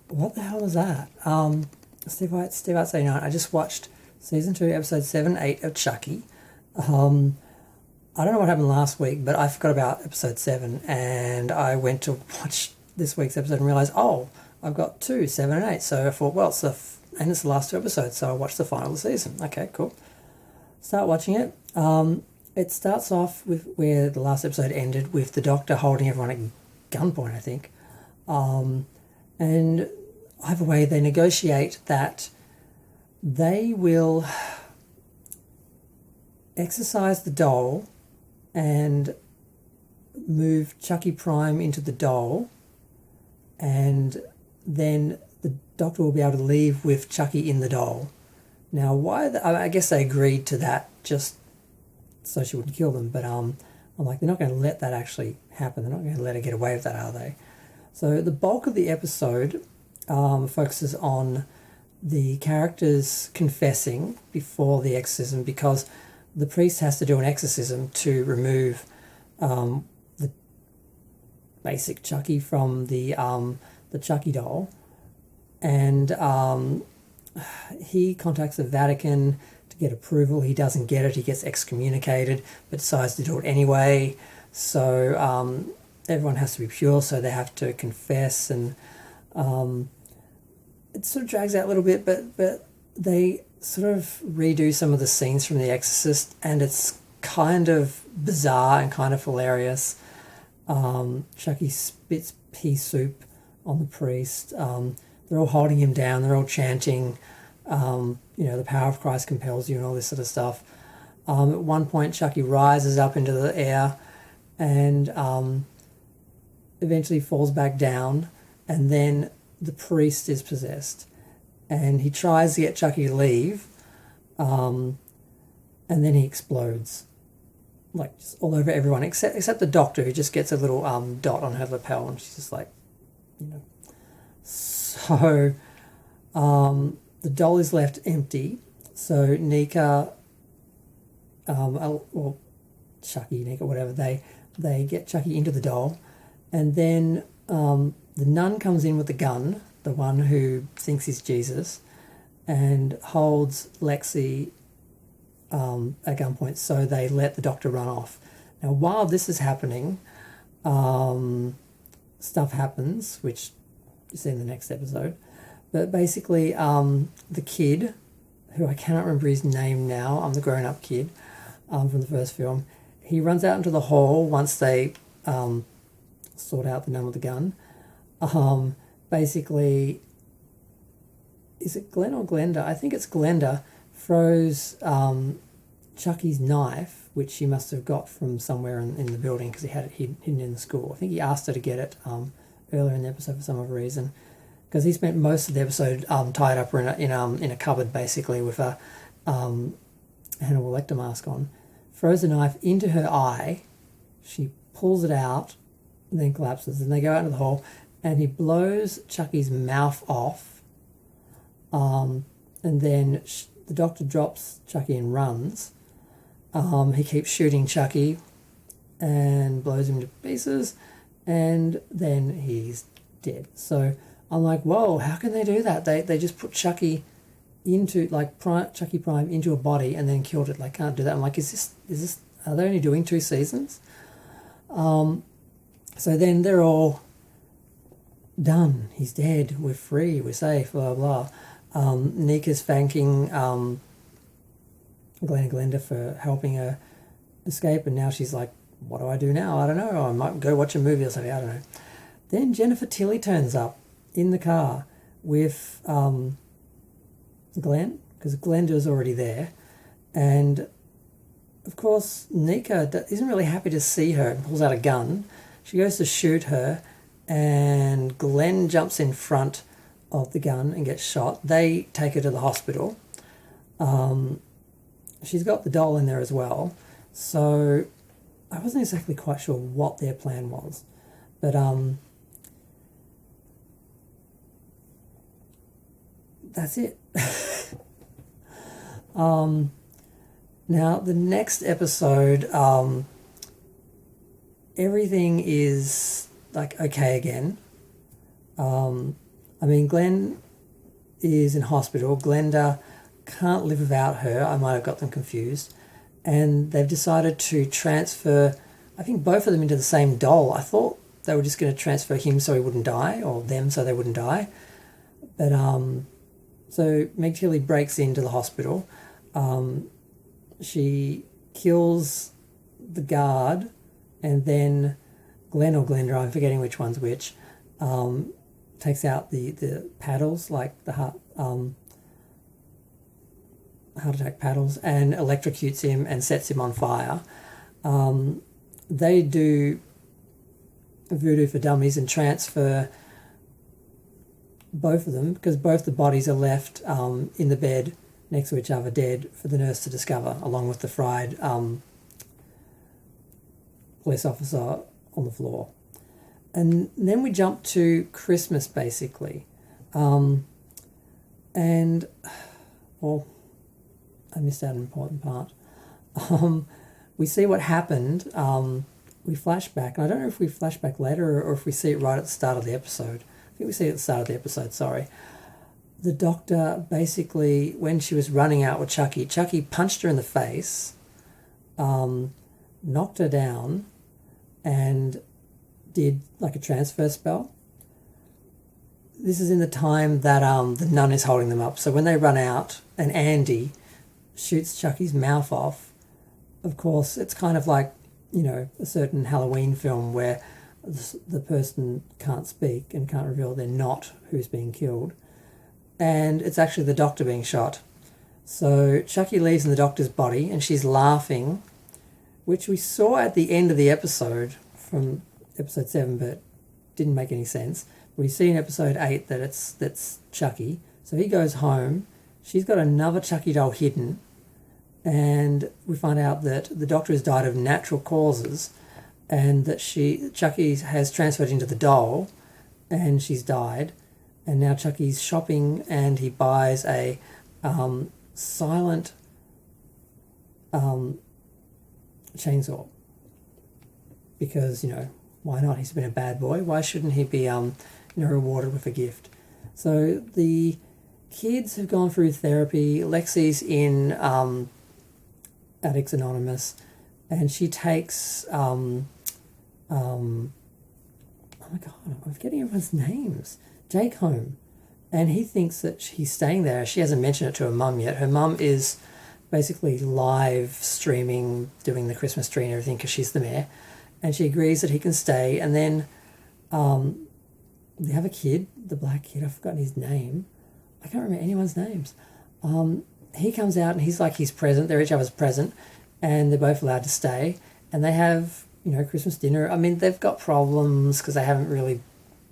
What the hell was that? Steve White's 89. I just watched season 2, episode 7, 8 of Chucky. I don't know what happened last week, but I forgot about episode 7, and I went to watch this week's episode and realised, oh, I've got 2, 7 and 8. So I thought, well, and it's the last 2 episodes, so I watched the final of the season. Okay, cool. Start watching it. It starts off with where the last episode ended, with the doctor holding everyone at gunpoint, I think. And either way, they negotiate that they will exercise the doll and move Chucky Prime into the doll, and then the doctor will be able to leave with Chucky in the doll. Now, I guess they agreed to that just so she wouldn't kill them, but I'm like, they're not going to let that actually happen. They're not going to let her get away with that, are they? So the bulk of the episode focuses on the characters confessing before the exorcism, because the priest has to do an exorcism to remove the basic Chucky from the Chucky doll, and he contacts the Vatican to get approval. He doesn't get it. He gets excommunicated, but decides to do it anyway. So everyone has to be pure, so they have to confess, and it sort of drags out a little bit, but they sort of redo some of the scenes from The Exorcist, and it's kind of bizarre and kind of hilarious. Chucky spits pea soup on the priest. They're all holding him down. They're all chanting, the power of Christ compels you and all this sort of stuff. At one point, Chucky rises up into the air and eventually falls back down, and then the priest is possessed. And he tries to get Chucky to leave, and then he explodes, like just all over everyone, except the doctor, who just gets a little dot on her lapel, and she's just like, So the doll is left empty. So Nika, Chucky, Nika, whatever, they get Chucky into the doll, and then the nun comes in with the gun, the one who thinks he's Jesus, and holds Lexi at gunpoint, so they let the doctor run off. Now, while this is happening, stuff happens, which you see in the next episode. But basically, the kid, who I cannot remember his name now, the grown-up kid from the first film, he runs out into the hall once they sort out the nun with the gun. Basically, is it Glenn or Glenda? I think it's Glenda, throws Chucky's knife, which she must have got from somewhere in the building, because he had it hidden in the school. I think he asked her to get it earlier in the episode for some other reason, because he spent most of the episode tied up in a cupboard, basically, with a Hannibal Lecter mask on. Throws a knife into her eye. She pulls it out and then collapses. And they go out into the hall, and he blows Chucky's mouth off. And then the doctor drops Chucky and runs. He keeps shooting Chucky and blows him to pieces, and then he's dead. So I'm like, whoa, how can they do that? They just put Chucky into, Chucky Prime into a body and then killed it. Can't do that. I'm like, is this, are they only doing 2 seasons? So then they're all done. He's dead. We're free. We're safe, blah, blah. Nika's thanking Glenn and Glenda for helping her escape, and now she's like, what do I do now? I don't know. I might go watch a movie or something. I don't know. Then Jennifer Tilly turns up in the car with Glenn, because Glenda's already there. And, of course, Nika isn't really happy to see her and pulls out a gun. She goes to shoot her, and Glenn jumps in front of the gun and gets shot. They take her to the hospital. She's got the doll in there as well. So I wasn't exactly quite sure what their plan was. But that's it. Now, the next episode, everything is okay again. I mean, Glenn is in hospital. Glenda can't live without her. I might have got them confused. And they've decided to transfer, I think, both of them into the same doll. I thought they were just going to transfer him so he wouldn't die, or them so they wouldn't die. But so Meg Tilly breaks into the hospital. She kills the guard, and then Glenn or Glenda, I'm forgetting which one's which, takes out the paddles, like the heart attack paddles, and electrocutes him and sets him on fire. They do voodoo for dummies and transfer both of them, because both the bodies are left in the bed next to each other dead for the nurse to discover, along with the fried police officer on the floor. And then we jump to Christmas, basically. And, well, I missed out an important part. We see what happened. We flash back, and I don't know if we flash back later or if we see it right at the start of the episode. I think we see it at the start of the episode, sorry. The doctor basically, when she was running out with Chucky punched her in the face, knocked her down, and did like a transfer spell. This is in the time that the nun is holding them up. So when they run out and Andy shoots Chucky's mouth off, of course, it's kind of like, you know, a certain Halloween film where the person can't speak and can't reveal they're not who's being killed. And it's actually the doctor being shot. So Chucky leaves in the doctor's body and she's laughing, which we saw at the end of the episode from episode 7, but didn't make any sense. We see in episode 8 that that's Chucky. So he goes home. She's got another Chucky doll hidden, and we find out that the doctor has died of natural causes, and that Chucky has transferred into the doll, and she's died. And now Chucky's shopping, and he buys a silent chainsaw, because, you know, why not? He's been a bad boy. Why shouldn't he be rewarded with a gift? So the kids have gone through therapy. Lexi's in Addicts Anonymous, and she takes oh my god, I'm forgetting everyone's names. Jake home, and he thinks that he's staying there. She hasn't mentioned it to her mum yet. Her mum is basically live streaming, doing the Christmas tree and everything, because she's the mayor, and she agrees that he can stay. And then they have a kid, the black kid, I've forgotten his name. I can't remember anyone's names. He comes out and he's like his present. They're each other's present, and they're both allowed to stay, and they have, you know, Christmas dinner. I mean, they've got problems because they haven't really,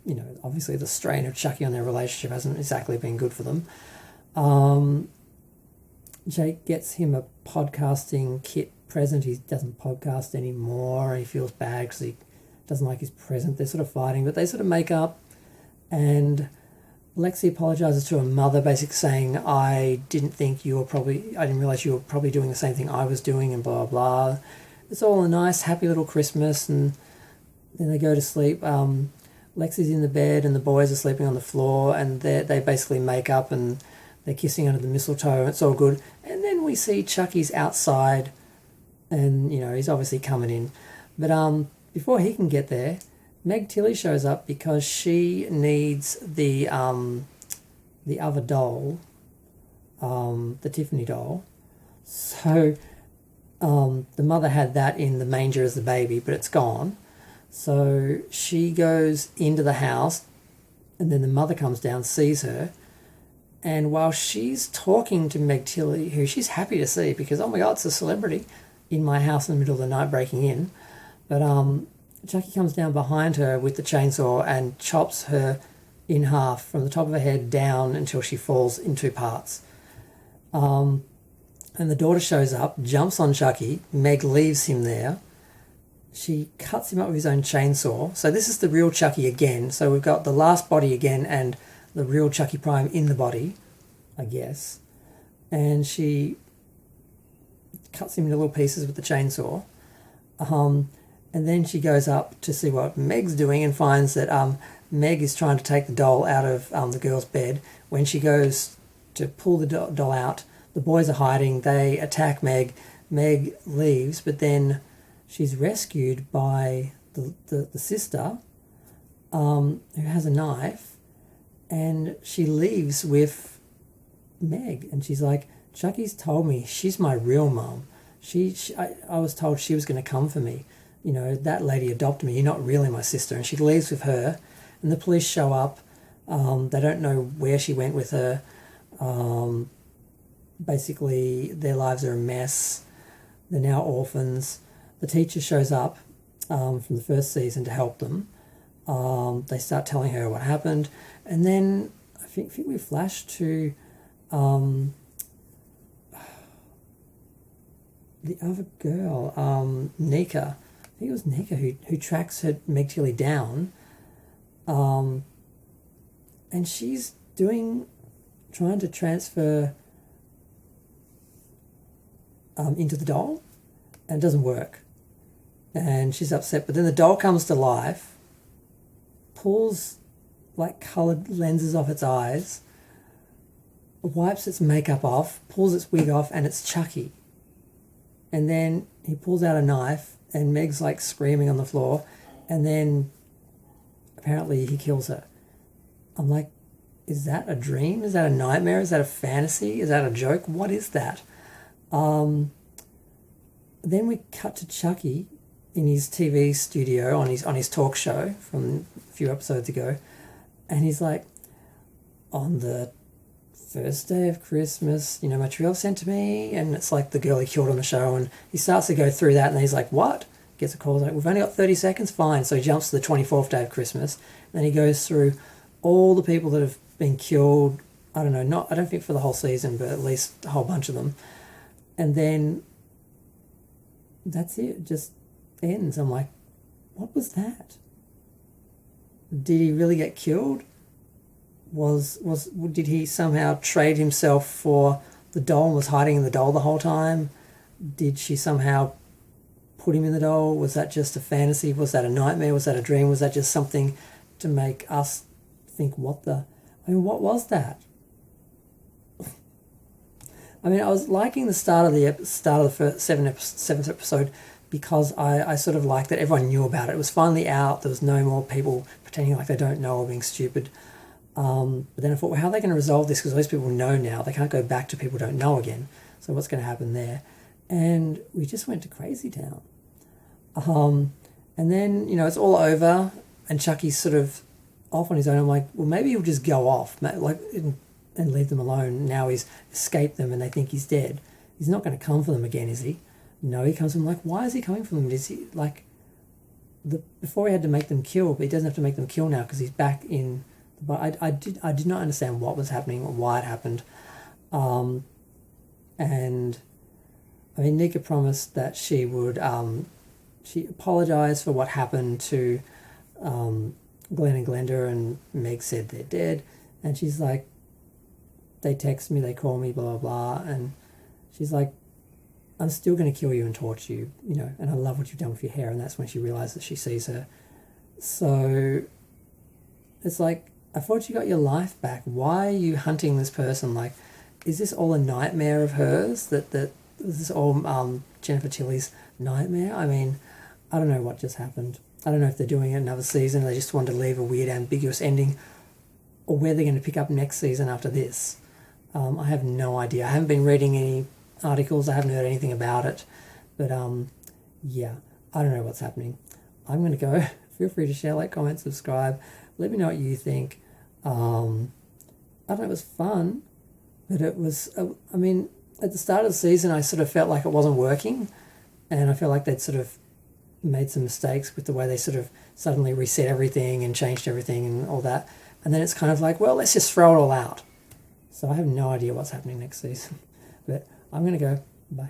you know, obviously the strain of Chucky on their relationship hasn't exactly been good for them. Jake gets him a podcasting kit present. He doesn't podcast anymore. He feels bad because he doesn't like his present. They're sort of fighting, but they sort of make up, and Lexi apologises to her mother, basically saying, I didn't realise you were probably doing the same thing I was doing, and blah, blah. It's all a nice, happy little Christmas, and then they go to sleep. Lexi's in the bed and the boys are sleeping on the floor, and they basically make up and they're kissing under the mistletoe, and it's all good. And then we see Chucky's outside, and, you know, he's obviously coming in. But before he can get there, Meg Tilly shows up because she needs the other doll, the Tiffany doll. So the mother had that in the manger as the baby, but it's gone. So she goes into the house, and then the mother comes down, sees her, and while she's talking to Meg Tilly, who she's happy to see because, oh my God, it's a celebrity in my house in the middle of the night breaking in, but Chucky comes down behind her with the chainsaw and chops her in half from the top of her head down until she falls in two parts. And the daughter shows up, jumps on Chucky. Meg leaves him there. She cuts him up with his own chainsaw. So this is the real Chucky again. So we've got the last body again and the real Chucky Prime in the body, I guess. And she cuts him into little pieces with the chainsaw. And then she goes up to see what Meg's doing and finds that Meg is trying to take the doll out of the girl's bed. When she goes to pull the doll out, the boys are hiding. They attack Meg. Meg leaves, but then she's rescued by the sister, who has a knife, and she leaves with Meg. And she's like, Chucky's told me she's my real mum. I was told she was going to come for me. You know, that lady adopted me. You're not really my sister. And she leaves with her, and the police show up. They don't know where she went with her. Basically, their lives are a mess. They're now orphans. The teacher shows up from the first season to help them. They start telling her what happened. And then I think we flash to the other girl, Nika. I think it was Nika who tracks her Meg Tilly down. And she's trying to transfer into the doll, and it doesn't work. And she's upset, but then the doll comes to life, pulls like coloured lenses off its eyes, wipes its makeup off, pulls its wig off, and it's Chucky. And then he pulls out a knife, and Meg's like screaming on the floor, and then apparently he kills her. I'm like, is that a dream? Is that a nightmare? Is that a fantasy? Is that a joke? What is that? Then we cut to Chucky in his TV studio on his talk show from a few episodes ago, and he's like, on the first day of Christmas, you know, my tree elf sent to me, and it's like the girl he killed on the show, and he starts to go through that, and he's like, what? Gets a call, like, we've only got 30 seconds, fine. So he jumps to the 24th day of Christmas, and then he goes through all the people that have been killed. I don't know, I don't think for the whole season, but at least a whole bunch of them. And then that's it, it just ends. I'm like, what was that? Did he really get killed? Did he somehow trade himself for the doll and was hiding in the doll the whole time? Did she somehow put him in the doll? Was that just a fantasy? Was that a nightmare? Was that a dream? Was that just something to make us think, what was that? I mean, I was liking the start of the first seventh episode, because I sort of liked that everyone knew about it. It was finally out. There was no more people pretending like they don't know or being stupid. But then I thought, well, how are they going to resolve this? Because those people know now. They can't go back to people who don't know again. So what's going to happen there? And we just went to Crazy Town. And then, you know, it's all over, and Chucky's sort of off on his own. I'm like, well, maybe he'll just go off, and leave them alone. Now he's escaped them and they think he's dead. He's not going to come for them again, is he? No, he comes for them. Like, why is he coming for them? Is he, like, before he had to make them kill, but he doesn't have to make them kill now because he's back in. But I did not understand what was happening or why it happened. And I mean, Nika promised that she would, she apologised for what happened to Glenn and Glenda, and Meg said they're dead. And she's like, they text me, they call me, blah, blah, blah. And she's like, I'm still going to kill you and torture you, you know, and I love what you've done with your hair. And that's when she realises she sees her. So it's like, I thought you got your life back. Why are you hunting this person? Like, is this all a nightmare of hers? That is this all Jennifer Tilly's nightmare? I mean, I don't know what just happened. I don't know if they're doing another season. They just wanted to leave a weird, ambiguous ending, or where they're going to pick up next season after this. I have no idea. I haven't been reading any articles. I haven't heard anything about it. But yeah, I don't know what's happening. I'm going to go. Feel free to share, like, comment, subscribe. Let me know what you think. I don't know, it was fun, but it was, I mean, at the start of the season, I sort of felt like it wasn't working, and I felt like they'd sort of made some mistakes with the way they sort of suddenly reset everything and changed everything and all that. And then it's kind of like, well, let's just throw it all out. So I have no idea what's happening next season, but I'm going to go. Bye.